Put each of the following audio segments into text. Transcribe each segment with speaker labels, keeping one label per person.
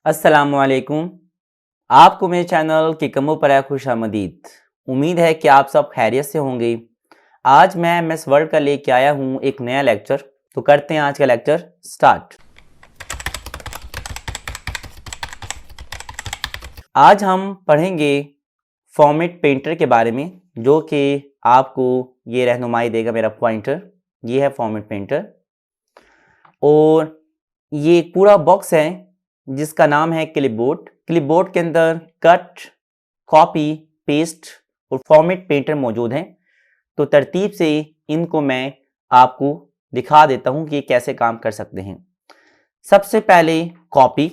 Speaker 1: अस्सलामुअलैकुम। आपको मेरे चैनल के कमों पर है खुशामदीद। उम्मीद है कि आप सब खैरियत से होंगे। आज मैं एमएस वर्ड का लेके आया हूँ एक नया लेक्चर। तो करते हैं आज का लेक्चर स्टार्ट। आज हम पढ़ेंगे फॉर्मेट पेंटर के बारे में, जो कि आपको ये रहनुमाई देगा। मेरा पॉइंटर ये है फॉर्मेट पेंटर, और ये एक पूरा बॉक्स है जिसका नाम है क्लिपबोर्ड। क्लिपबोर्ड के अंदर कट, कॉपी, पेस्ट और फॉर्मेट पेंटर मौजूद हैं। तो तरतीब से इनको मैं आपको दिखा देता हूं कि ये कैसे काम कर सकते हैं। सबसे पहले कॉपी।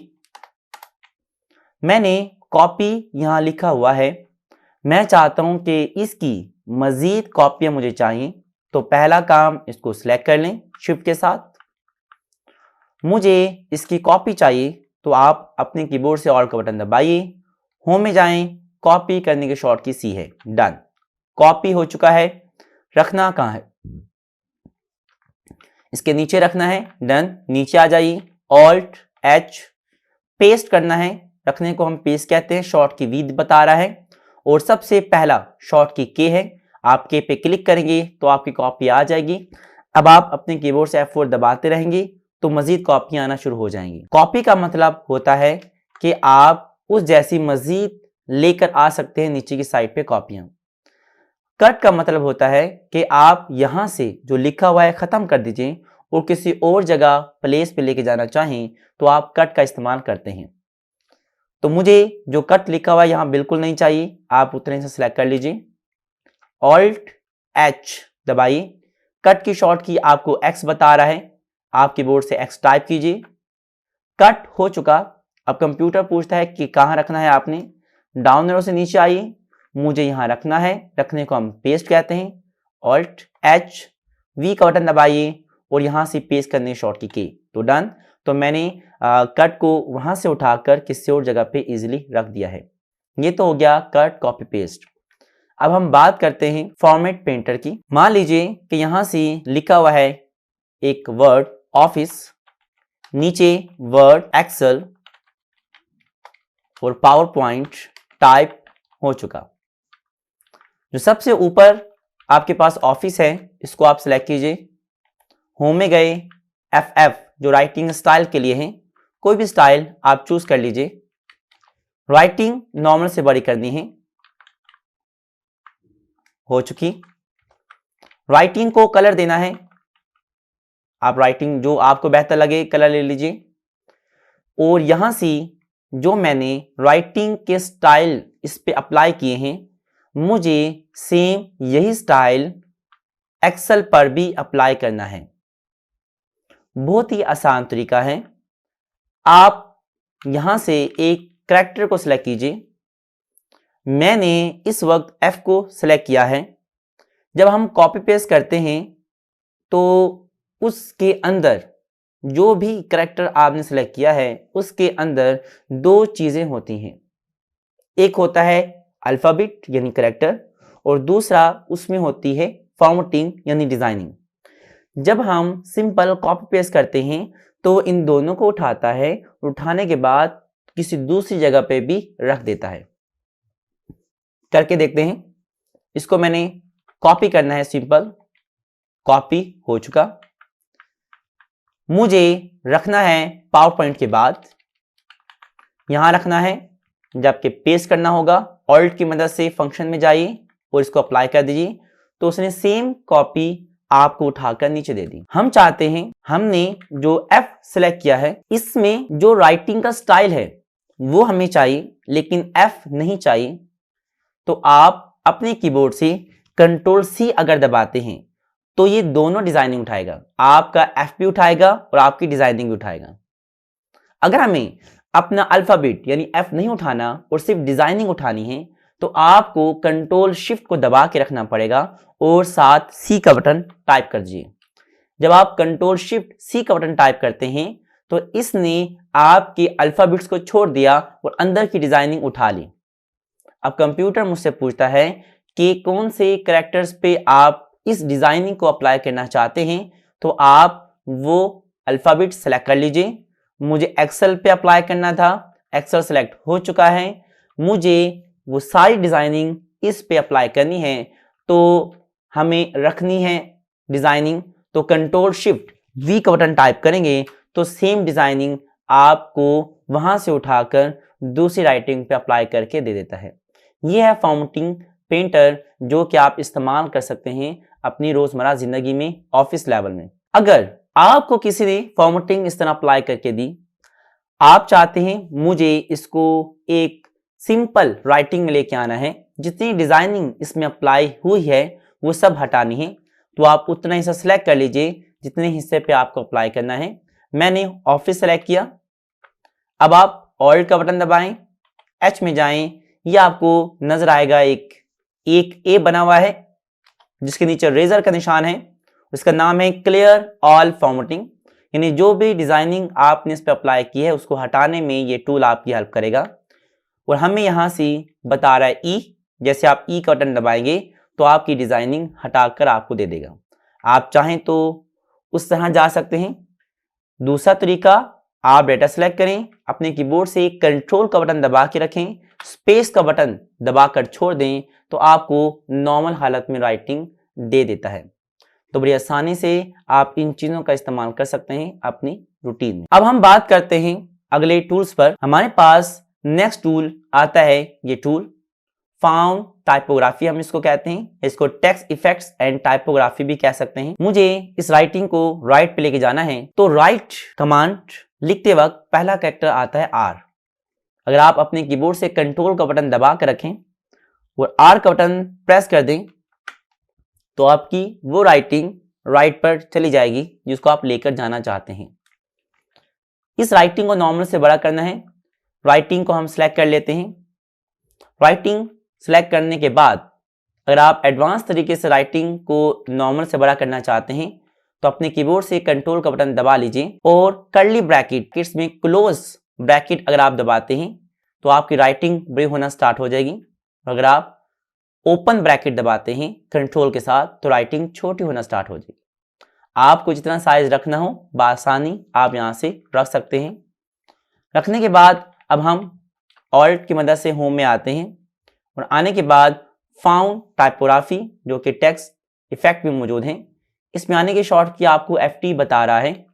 Speaker 1: मैंने कॉपी यहां लिखा हुआ है। मैं चाहता हूं कि इसकी मजीद कॉपियां मुझे चाहिए। तो पहला काम, इसको सिलेक्ट कर लें शिफ्ट के साथ। मुझे इसकी कॉपी चाहिए तो आप अपने कीबोर्ड से ऑल्ट का बटन दबाइए, होम में जाएं, कॉपी करने की शॉर्ट की सी है, डन। कॉपी हो चुका है। रखना कहाँ है? इसके नीचे रखना है, डन। नीचे आ जाइए, ऑल्ट एच। पेस्ट करना है, रखने को हम पेस्ट कहते हैं, शॉर्ट की वी बता रहा है। और सबसे पहला शॉर्ट की के है। आप के पे क्लिक करेंगे तो आपकी कॉपी आ जाएगी। अब आप अपने कीबोर्ड से F4 दबाते रहेंगे तो मजीद कॉपियां आना शुरू हो जाएंगी। कॉपी का मतलब होता है कि आप उस जैसी मजीद लेकर आ सकते हैं नीचे की साइड पे कॉपियां। कट का मतलब होता है कि आप यहां से जो लिखा हुआ है खत्म कर दीजिए और किसी और जगह प्लेस पे लेके जाना चाहें तो आप कट का इस्तेमाल करते हैं। तो मुझे जो कट लिखा हुआ है यहां बिल्कुल नहीं चाहिए, आप उतने से सिलेक्ट कर लीजिए, ऑल्ट एच दबाइए। कट की शॉर्ट की आपको एक्स बता रहा है, आप कीबोर्ड से एक्स टाइप कीजिए। कट हो चुका। अब कंप्यूटर पूछता है कि कहां रखना है आपने। डाउन एरो से नीचे आइए, मुझे यहां रखना है, रखने को हम पेस्ट कहते हैं, ऑल्ट एच, वी का बटन दबाइए और यहां से पेस्ट करने शॉर्ट की के, तो डन। तो मैंने कट को वहां से उठाकर किसी और जगह पे इजीली रख दिया है। ये तो हो गया कट कॉपी पेस्ट। अब हम बात करते हैं फॉर्मेट पेंटर की। मान लीजिए कि यहां से लिखा हुआ है एक वर्ड ऑफिस, नीचे वर्ड एक्सेल और पावर पॉइंट टाइप हो चुका। जो सबसे ऊपर आपके पास ऑफिस है, इसको आप सिलेक्ट कीजिए, होम में गए, FF जो राइटिंग स्टाइल के लिए है, कोई भी स्टाइल आप चूज कर लीजिए। राइटिंग नॉर्मल से बड़ी करनी है, हो चुकी। राइटिंग को कलर देना है, आप राइटिंग जो आपको बेहतर लगे कलर ले लीजिए। और यहां से जो मैंने राइटिंग के स्टाइल इस पे अप्लाई किए हैं, मुझे सेम यही स्टाइल एक्सेल पर भी अप्लाई करना है। बहुत ही आसान तरीका है। आप यहां से एक कैरेक्टर को सिलेक्ट कीजिए। मैंने इस वक्त F को सिलेक्ट किया है। जब हम कॉपी पेस्ट करते हैं तो उसके अंदर जो भी कैरेक्टर आपने सेलेक्ट किया है उसके अंदर दो चीजें होती हैं। एक होता है अल्फाबेट यानी कैरेक्टर, और दूसरा उसमें होती है फॉर्मेटिंग यानी डिजाइनिंग। जब हम सिंपल कॉपी पेस्ट करते हैं तो इन दोनों को उठाता है, उठाने के बाद किसी दूसरी जगह पे भी रख देता है। करके देखते हैं। इसको मैंने कॉपी करना है, सिंपल कॉपी हो चुका। मुझे रखना है पावर पॉइंट के बाद, यहां रखना है। जबकि पेस्ट करना होगा, ऑल्ट की मदद से फंक्शन में जाइए और इसको अप्लाई कर दीजिए, तो उसने सेम कॉपी आपको उठाकर नीचे दे दी। हम चाहते हैं, हमने जो F सिलेक्ट किया है इसमें जो राइटिंग का स्टाइल है वो हमें चाहिए, लेकिन F नहीं चाहिए। तो आप अपने कीबोर्ड से कंट्रोल C अगर दबाते हैं तो ये दोनों डिजाइनिंग उठाएगा, आपका F भी उठाएगा और आपकी डिजाइनिंग भी उठाएगा। अगर हमें अपना अल्फाबेट यानी F नहीं उठाना और सिर्फ डिजाइनिंग उठानी है तो आपको कंट्रोल शिफ्ट को दबा के रखना पड़ेगा और साथ C का बटन टाइप कर दीजिए। जब आप कंट्रोल शिफ्ट C का बटन टाइप करते हैं तो इसने आपके अल्फाबेट्स को छोड़ दिया और अंदर की डिजाइनिंग उठा ली। अब कंप्यूटर मुझसे पूछता है कि कौन से कैरेक्टर्स पे आप इस डिजाइनिंग को अप्लाई करना चाहते हैं, तो आप वो अल्फाबेट सेलेक्ट कर लीजिए। मुझे एक्सेल पे अप्लाई करना था, एक्सेल सेलेक्ट हो चुका है, मुझे वो सारी डिजाइनिंग इस पे अप्लाई करनी है, तो हमें रखनी है डिजाइनिंग, तो कंट्रोल शिफ्ट वी का बटन टाइप करेंगे तो सेम डिजाइनिंग आपको वहां से उठाकर दूसरी राइटिंग पे अप्लाई करके दे देता है। यह है फॉर्मेटिंग पेंटर, जो कि आप इस्तेमाल कर सकते हैं अपनी रोजमर्रा जिंदगी में, ऑफिस लेवल में। अगर आपको किसी ने फॉर्मेटिंग इस तरह अप्लाई करके दी, आप चाहते हैं मुझे इसको एक सिंपल राइटिंग में लेके आना है, जितनी डिजाइनिंग इसमें अप्लाई हुई है वो सब हटानी है, तो आप उतना हिस्सा सेलेक्ट कर लीजिए जितने हिस्से पे आपको अप्लाई करना है। मैंने ऑफिस सेलेक्ट किया। अब आप ऑल्ट का बटन दबाएं, एच में जाएं, ये आपको नजर आएगा एक ए बना हुआ है जिसके नीचे रेजर का निशान है, उसका नाम है क्लियर ऑल फॉर्मेटिंग, यानी जो भी डिजाइनिंग आपने इस पर अप्लाई की है उसको हटाने में ये टूल आपकी हेल्प करेगा। और हमें यहाँ से बता रहा है ई, जैसे आप ई का बटन दबाएंगे तो आपकी डिजाइनिंग हटाकर आपको दे देगा। आप चाहें तो उस तरह जा सकते हैं। दूसरा तरीका, आप डेटा सेलेक्ट करें, अपने कीबोर्ड से कंट्रोल का बटन दबा के रखें, स्पेस का बटन दबाकर छोड़ दें तो आपको नॉर्मल हालत में राइटिंग दे देता है। तो बड़ी आसानी से आप इन चीजों का इस्तेमाल कर सकते हैं अपनी रूटीन में। अब हम बात करते हैं अगले टूल्स पर। हमारे पास नेक्स्ट टूल आता है, ये टूल फाउंड टाइपोग्राफी हम इसको कहते हैं, इसको टेक्स्ट इफेक्ट्स एंड टाइपोग्राफी भी कह सकते हैं। मुझे इस राइटिंग को राइट पे लेके जाना है, तो राइट कमांड लिखते वक्त पहला कैरेक्टर आता है आर। अगर आप अपने कीबोर्ड से कंट्रोल का बटन दबा कर रखें और आर का बटन प्रेस कर दें तो आपकी वो राइटिंग राइट पर चली जाएगी जिसको आप लेकर जाना चाहते हैं। इस राइटिंग को नॉर्मल से बड़ा करना है। राइटिंग को हम सिलेक्ट कर लेते हैं। राइटिंग सिलेक्ट करने के बाद अगर आप एडवांस तरीके से राइटिंग को नॉर्मल से बड़ा करना चाहते हैं तो अपने कीबोर्ड से कंट्रोल का बटन दबा लीजिए और कर्ली ब्रैकेट में क्लोज ब्रैकेट अगर आप दबाते हैं तो आपकी राइटिंग बड़ी होना स्टार्ट हो जाएगी। अगर आप ओपन ब्रैकेट दबाते हैं कंट्रोल के साथ तो राइटिंग छोटी होना स्टार्ट हो जाएगी। आपको जितना साइज रखना हो बआसानी आप यहां से रख सकते हैं। रखने के बाद अब हम ऑल्ट की मदद से होम में आते हैं और आने के बाद फाउंड टाइपोग्राफी जो कि टेक्स्ट इफेक्ट में मौजूद है, इसमें आने के शॉर्ट की आपको FT बता रहा है।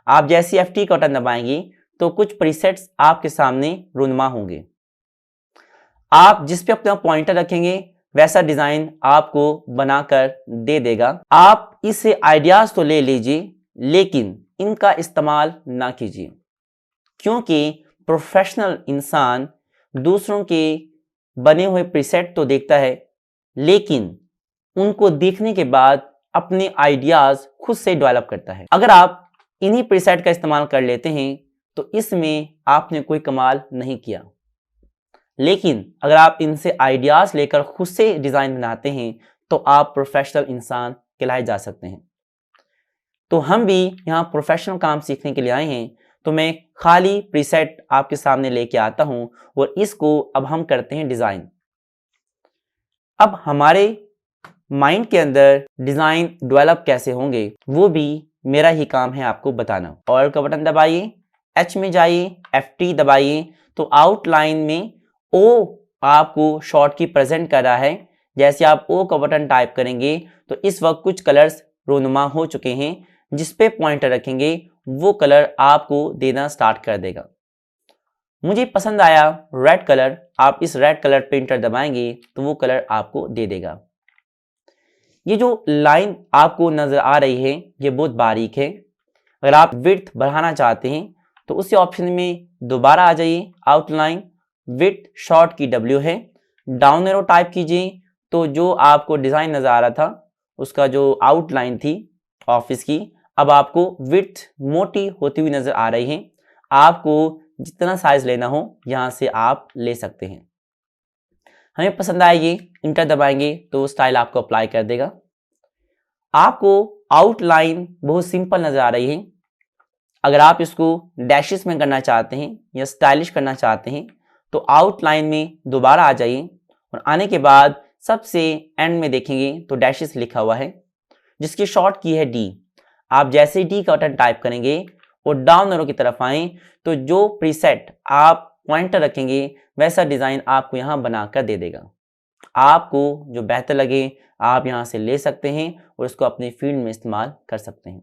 Speaker 1: आप जैसे FT का बटन दबाएंगे तो कुछ प्रीसेट्स आपके सामने रुनुमा होंगे। आप जिस पे अपना पॉइंटर रखेंगे वैसा डिजाइन आपको बनाकर दे देगा। आप इससे आइडियाज तो ले लीजिए लेकिन इनका इस्तेमाल ना कीजिए, क्योंकि प्रोफेशनल इंसान दूसरों के बने हुए प्रीसेट तो देखता है लेकिन उनको देखने के बाद अपने आइडियाज खुद से डेवलप करता है। अगर आप इन्हीं प्रीसेट का इस्तेमाल कर लेते हैं तो इसमें आपने कोई कमाल नहीं किया, लेकिन अगर आप इनसे आइडियाज लेकर खुद से डिजाइन बनाते हैं तो आप प्रोफेशनल इंसान कहलाए जा सकते हैं। तो हम भी यहाँ प्रोफेशनल काम सीखने के लिए आए हैं, तो मैं खाली प्रीसेट आपके सामने लेके आता हूं और इसको अब हम करते हैं डिजाइन। अब हमारे माइंड के अंदर डिजाइन डेवलप कैसे होंगे वो भी मेरा ही काम है आपको बताना। ऑल्ट का बटन दबाइए, एच में जाइए, FT दबाइए तो आउटलाइन में O आपको शॉर्ट की प्रेजेंट कर रहा है। जैसे आप O का बटन टाइप करेंगे तो इस वक्त कुछ कलर्स रोनुमा हो चुके हैं, जिस पे पॉइंटर रखेंगे वो कलर आपको देना स्टार्ट कर देगा। मुझे पसंद आया रेड कलर, आप इस रेड कलर पे एंटर दबाएंगे तो वो कलर आपको दे देगा। ये जो लाइन आपको नजर आ रही है ये बहुत बारीक है। अगर आप विड्थ बढ़ाना चाहते हैं तो उसी ऑप्शन में दोबारा आ जाइए, आउटलाइन विड्थ शॉर्ट की W है, डाउन एरो टाइप कीजिए तो जो आपको डिजाइन नजर आ रहा था उसका जो आउटलाइन थी ऑफिस की, अब आपको विड्थ मोटी होती हुई नजर आ रही है। आपको जितना साइज लेना हो यहां से आप ले सकते हैं। हमें पसंद आएगी, इंटर दबाएंगे तो स्टाइल आपको अप्लाई कर देगा। आपको आउटलाइन बहुत सिंपल नजर आ रही है। अगर आप इसको डैशेस में करना चाहते हैं या स्टाइलिश करना चाहते हैं तो आउटलाइन में दोबारा आ जाइए और आने के बाद सबसे एंड में देखेंगे तो डैशेस लिखा हुआ है जिसकी शॉर्ट की है D। आप जैसे D का बटन टाइप करेंगे और डाउन एरो की तरफ आए तो जो प्रीसेट आप पॉइंटर रखेंगे वैसा डिज़ाइन आपको यहाँ बनाकर दे देगा। आपको जो बेहतर लगे आप यहाँ से ले सकते हैं और इसको अपनी फील्ड में इस्तेमाल कर सकते हैं।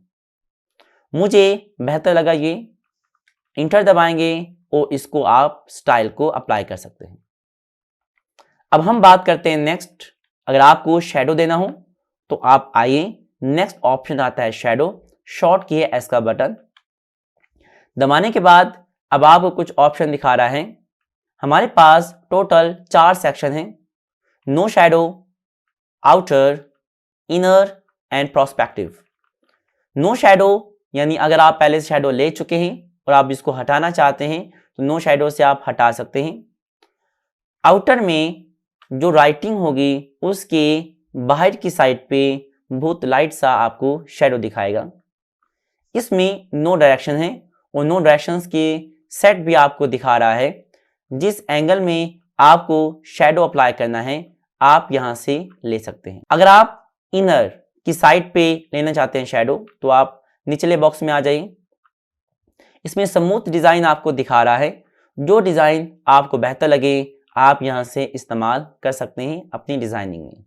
Speaker 1: मुझे बेहतर लगा ये, इंटर दबाएंगे और इसको आप स्टाइल को अप्लाई कर सकते हैं। अब हम बात करते हैं नेक्स्ट। अगर आपको शेडो देना हो तो आप आइए, नेक्स्ट ऑप्शन आता है शेडो। शॉर्ट की है एस का बटन दबाने के बाद अब आपको कुछ ऑप्शन दिखा रहा है। हमारे पास टोटल 4 सेक्शन हैं, no shadow, outer, inner and prospective. No shadow यानी अगर आप पहले से शेडो ले चुके हैं और आप इसको हटाना चाहते हैं तो नो शेडो से आप हटा सकते हैं। आउटर में जो राइटिंग होगी उसके बाहर की साइड पे बहुत लाइट सा आपको शेडो दिखाएगा। इसमें नो डायरेक्शन है और नो डायरेक्शंस के सेट भी आपको दिखा रहा है। जिस एंगल में आपको शेडो अप्लाई करना है आप यहां से ले सकते हैं। अगर आप इनर की साइड पे लेना चाहते हैं शेडो तो आप निचले बॉक्स में आ जाइए। इसमें स्मूथ डिजाइन आपको दिखा रहा है। जो डिजाइन आपको बेहतर लगे आप यहां से इस्तेमाल कर सकते हैं अपनी डिजाइनिंग में।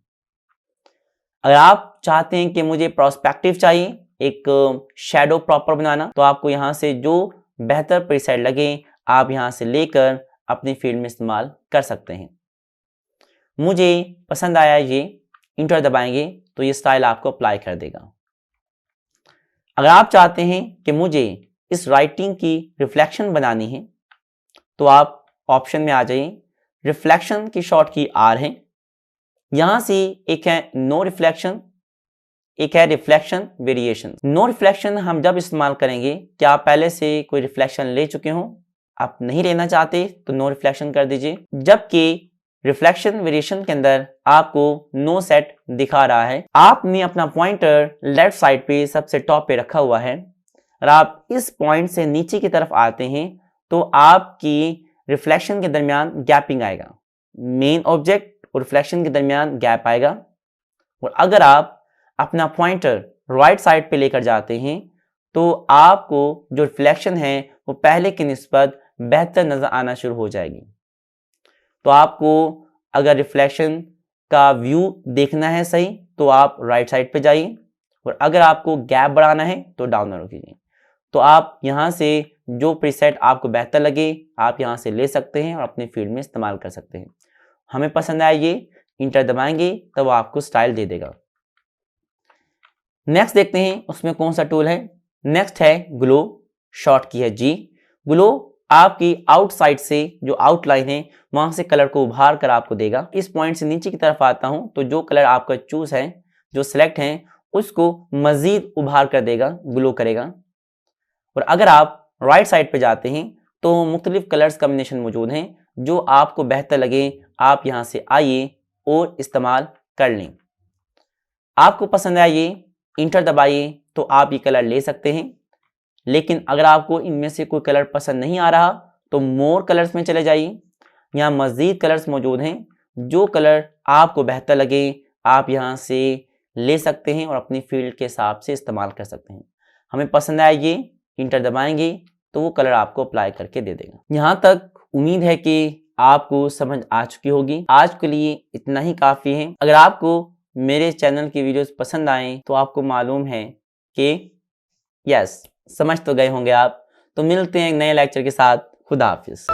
Speaker 1: अगर आप चाहते हैं कि मुझे प्रोस्पेक्टिव चाहिए, एक शेडो प्रॉपर बनाना, तो आपको यहां से जो बेहतर प्रीसेट लगे आप यहां से लेकर अपनी फील्ड में इस्तेमाल कर सकते हैं। मुझे पसंद आया ये, इंटर दबाएंगे तो ये स्टाइल आपको अप्लाई कर देगा। अगर आप चाहते हैं कि मुझे इस राइटिंग की रिफ्लेक्शन बनानी है तो आप ऑप्शन में आ जाइए। रिफ्लेक्शन की शॉर्ट की आर है। यहां से एक है नो रिफ्लेक्शन, एक है रिफ्लेक्शन वेरिएशन। नो रिफ्लेक्शन हम जब इस्तेमाल करेंगे कि आप पहले से कोई रिफ्लेक्शन ले चुके हो, आप नहीं लेना चाहते तो नो रिफ्लेक्शन कर दीजिए। जबकि रिफ्लेक्शन वेरिएशन के अंदर आपको नो सेट दिखा रहा है। आपने अपना पॉइंटर लेफ्ट साइड पे सबसे टॉप पे रखा हुआ है और आप इस पॉइंट से नीचे की तरफ आते हैं तो आपकी रिफ्लेक्शन के दरमियान गैपिंग आएगा। मेन ऑब्जेक्ट और रिफ्लेक्शन के दरमियान गैप आएगा। और अगर आप अपना पॉइंटर राइट साइड पे लेकर जाते हैं तो आपको जो रिफ्लेक्शन है वो पहले की निस्बत बेहतर नजर आना शुरू हो जाएगी। तो आपको अगर रिफ्लेक्शन का व्यू देखना है सही तो आप राइट साइड पे जाइए और अगर आपको गैप बढ़ाना है तो डाउन एरो कीजिए। तो आप यहां से जो प्रीसेट आपको बेहतर लगे आप यहां से ले सकते हैं और अपनी फील्ड में इस्तेमाल कर सकते हैं। हमें पसंद आया ये, इंटर दबाएंगे तो वो आपको स्टाइल दे देगा। नेक्स्ट देखते हैं उसमें कौन सा टूल है। नेक्स्ट है ग्लो, शॉर्ट की है जी। ग्लो आपकी आउटसाइड से जो आउटलाइन है वहां से कलर को उभार कर आपको देगा। इस पॉइंट से नीचे की तरफ आता हूं तो जो कलर आपका चूज है, जो सिलेक्ट है, उसको मजीद उभार कर देगा, ग्लो करेगा। और अगर आप राइट साइड पे जाते हैं तो मुख्तलिफ कलर्स कॉम्बिनेशन मौजूद हैं। जो आपको बेहतर लगे आप यहां से आइए और इस्तेमाल कर लें। आपको पसंद आया ये, इंटर दबाइए तो आप ये कलर ले सकते हैं। लेकिन अगर आपको इनमें से कोई कलर पसंद नहीं आ रहा तो मोर कलर्स में चले जाइए। यहाँ मज़ीद कलर्स मौजूद हैं। जो कलर आपको बेहतर लगे आप यहाँ से ले सकते हैं और अपनी फील्ड के हिसाब से इस्तेमाल कर सकते हैं। हमें पसंद आया ये, इंटर दबाएंगे तो वो कलर आपको अप्लाई करके दे देगा। यहाँ तक उम्मीद है कि आपको समझ आ चुकी होगी। आज के लिए इतना ही काफ़ी है। अगर आपको मेरे चैनल की वीडियोस पसंद आए तो आपको मालूम है कि यस, समझ तो गए होंगे आप। तो मिलते हैं एक नए लेक्चर के साथ। खुदा हाफिज।